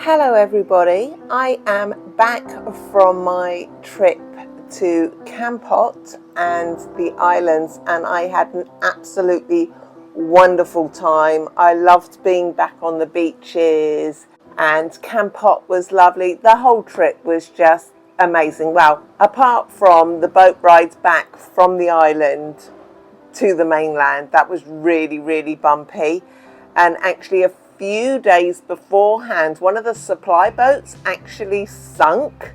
Hello everybody, I am back from my trip to Kampot and the islands, and I had an absolutely wonderful time. I loved being back on the beaches, and Kampot was lovely. The whole trip was just amazing. Well, apart from the boat rides back from the island to the mainland, that was really bumpy. And actually a few days beforehand, one of the supply boats actually sunk.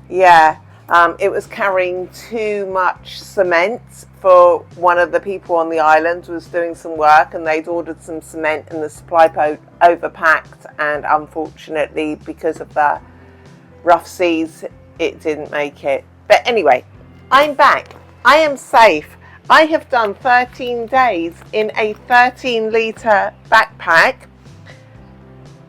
It was carrying too much cement for one of the people on the island was doing some work, and they'd ordered some cement and the supply boat overpacked, and unfortunately because of the rough seas it didn't make it. But anyway, I'm back. I am safe. I have done 13 days in a 13-litre backpack.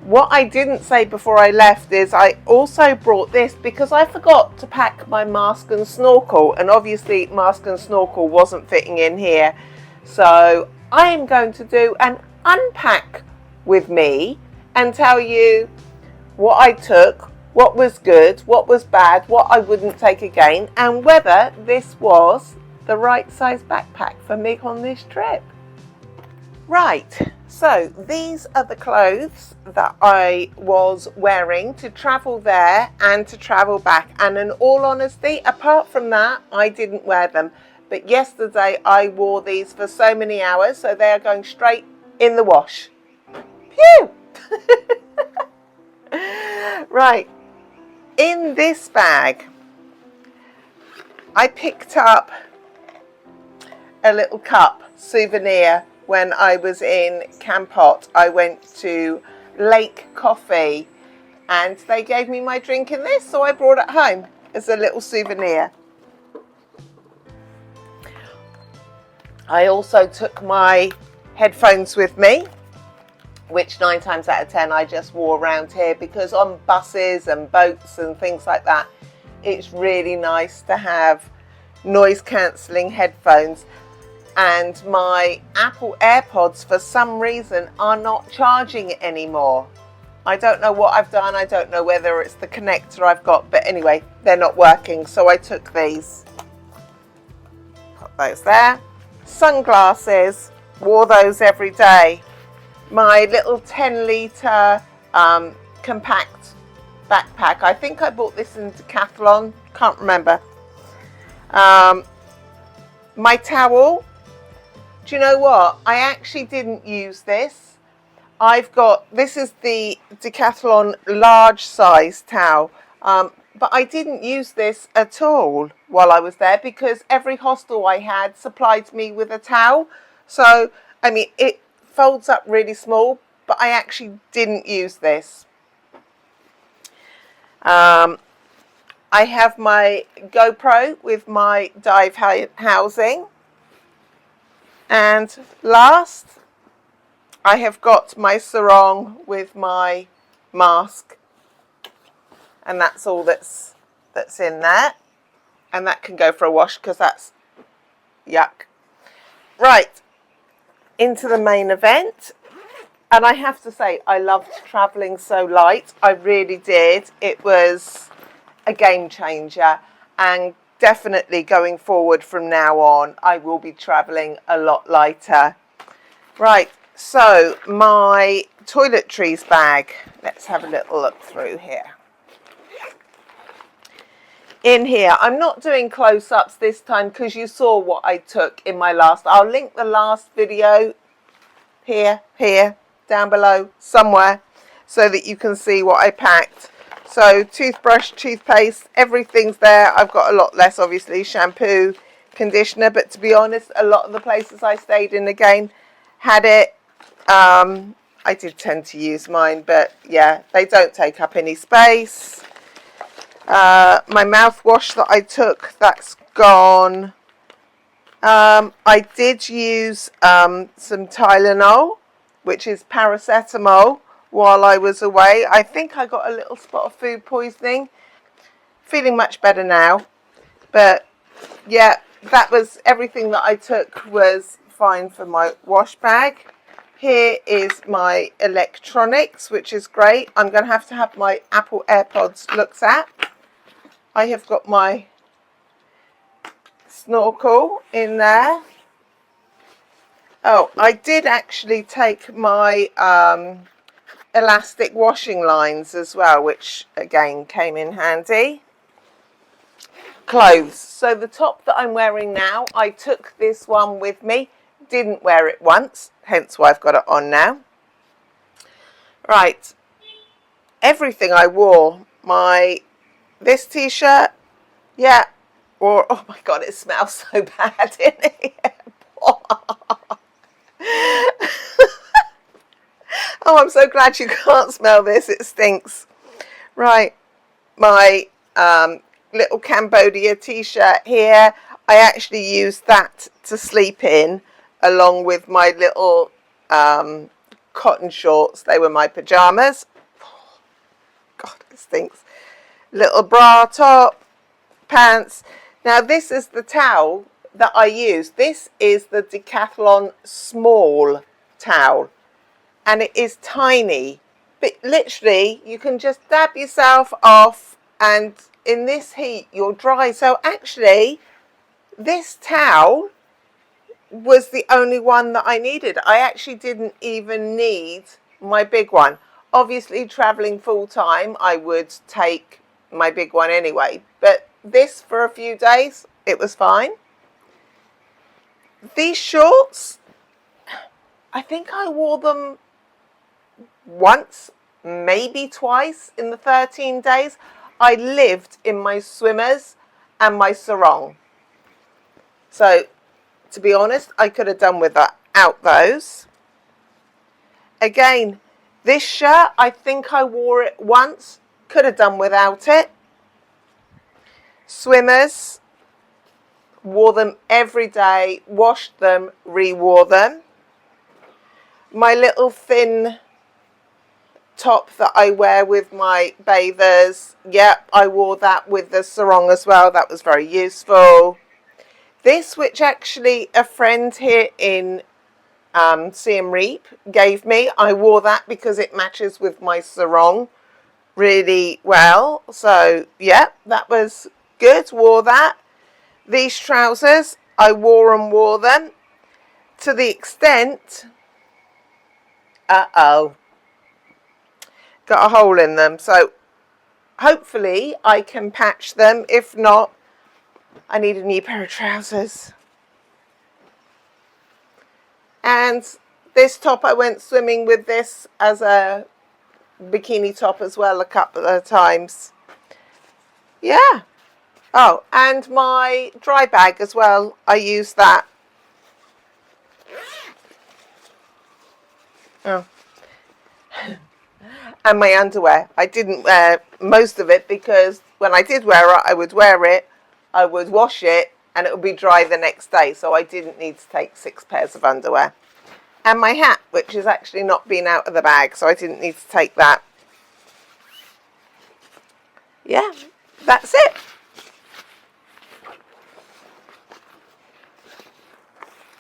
What I didn't say before I left is I also brought this because I forgot to pack my mask and snorkel, and obviously mask and snorkel wasn't fitting in here. So I am going to do an unpack with me and tell you what I took, what was good, what was bad, what I wouldn't take again, and whether this was the right size backpack for me on this trip. Right, so these are the clothes that I was wearing to travel there and to travel back, and in all honesty, apart from that, I didn't wear them. But yesterday I wore these for so many hours, so they are going straight in the wash. Phew! Right, in this bag I picked up a little cup souvenir. When I was in Kampot, I went to Lake Coffee and they gave me my drink in this, so I brought it home as a little souvenir. I also took my headphones with me, which 9 times out of 10 I just wore around here, because on buses and boats and things like that, it's really nice to have noise cancelling headphones. And my Apple AirPods, for some reason, are not charging anymore. I don't know what I've done. I don't know whether it's the connector I've got, but anyway, they're not working. So I took these. Put those there. Sunglasses, wore those every day. My little 10-litre compact backpack. I think I bought this in Decathlon. Can't remember. My towel. Do you know what? I actually didn't use this. This is the Decathlon large size towel, but I didn't use this at all while I was there because every hostel I had supplied me with a towel. So, I mean, it folds up really small, but I actually didn't use this. I have my GoPro with my dive housing. And last, I have got my sarong with my mask, and that's all that's in there, and that can go for a wash because that's yuck. Right, into the main event, and I have to say I loved travelling so light. I really did. It was a game changer, and definitely going forward from now on, I will be travelling a lot lighter. Right, so my Toiletries bag. Let's have a little look through here. In here, I'm not doing close-ups this time because you saw what I took in my last. I'll link the last video here, down below, somewhere, so that you can see what I packed. So toothbrush, toothpaste, everything's there. I've got a lot less, obviously, shampoo, conditioner, but to be honest, a lot of the places I stayed in again had it. I did tend to use mine, but yeah, they don't take up any space. My mouthwash that I took, that's gone. I did use some Tylenol, which is paracetamol, while I was away. I think I got a little spot of food poisoning. Feeling much better now. But yeah, that was everything that I took was fine for my wash bag. Here is my electronics, which is great. I'm going to have my Apple AirPods looked at. I have got my snorkel in there. Oh, I did actually take my elastic washing lines as well, which again came in handy. Clothes. So the top that I'm wearing now, I took this one with me, didn't wear it once, hence why I've got it on now. Right, everything I wore, this t-shirt, yeah, or oh my god, it smells so bad in here. Oh, I'm so glad you can't smell this, it stinks. Right, my little Cambodia t-shirt here, I actually used that to sleep in along with my little cotton shorts. They were my pajamas. Oh, god, it stinks. Little bra top, pants. Now this is the towel that I use. This is the Decathlon small towel, and it is tiny, but literally you can just dab yourself off, and in this heat you're dry. So actually this towel was the only one that I needed. I actually didn't even need my big one. Obviously traveling full time I would take my big one anyway, but this for a few days it was fine. These shorts, I think I wore them once, maybe twice in the 13 days. I lived in my swimmers and my sarong. So, to be honest, I could have done without those. Again, this shirt, I think I wore it once, could have done without it. Swimmers, wore them every day, washed them, re-wore them. My little thin top that I wear with my bathers, yep, I wore that with the sarong as well. That was very useful. This, which actually a friend here in Siem Reap gave me, I wore that because it matches with my sarong really well. So yeah, that was good, wore that. These trousers, I wore them to the extent, got a hole in them, so hopefully I can patch them. If not, I need a new pair of trousers. And this top, I went swimming with this as a bikini top as well a couple of times. Yeah. Oh, and my dry bag as well, I used that. Oh. And my underwear. I didn't wear most of it because when I did wear it, I would wash it, and it would be dry the next day. So I didn't need to take 6 pairs of underwear. And my hat, which has actually not been out of the bag, so I didn't need to take that. Yeah, that's it.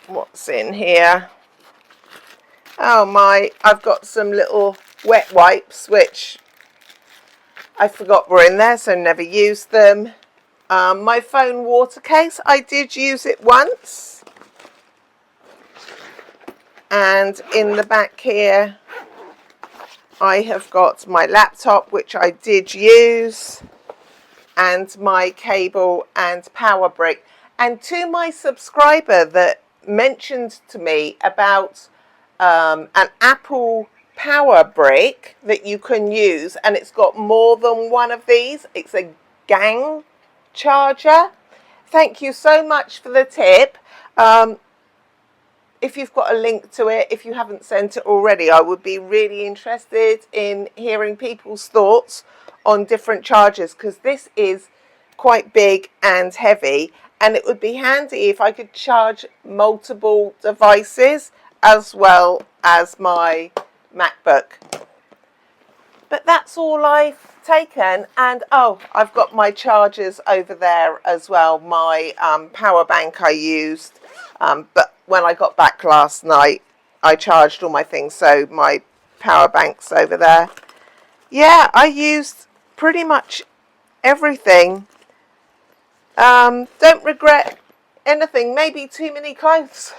What's in here? Oh I've got some little wet wipes, which I forgot were in there, so never used them. My phone water case, I did use it once. And in the back here, I have got my laptop, which I did use, and my cable and power brick. And to my subscriber that mentioned to me about an Apple power brick that you can use, and it's got more than one of these. It's a gang charger. Thank you so much for the tip. If you've got a link to it, if you haven't sent it already, I would be really interested in hearing people's thoughts on different chargers, because this is quite big and heavy, and it would be handy if I could charge multiple devices as well as my MacBook. But that's all I've taken. And oh, I've got my chargers over there as well. My power bank I used, but when I got back last night, I charged all my things, so my power bank's over there. Yeah, I used pretty much everything. Don't regret anything. Maybe too many clothes.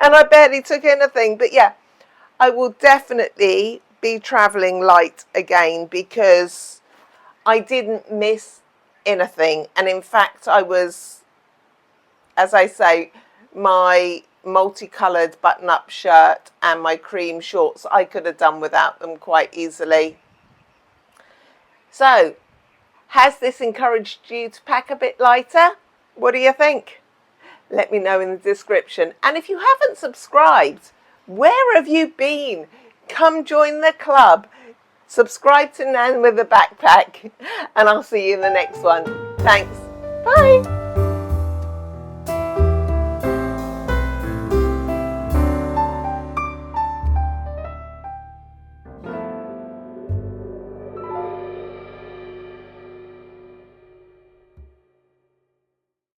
And I barely took anything. But yeah, I will definitely be traveling light again because I didn't miss anything. And in fact, I was, as I say, my multicolored button-up shirt and my cream shorts, I could have done without them quite easily. So, has this encouraged you to pack a bit lighter? What do you think? Let me know in the description. And if you haven't subscribed, where have you been? Come join the club. Subscribe to Nan with a Backpack, and I'll see you in the next one. Thanks. Bye.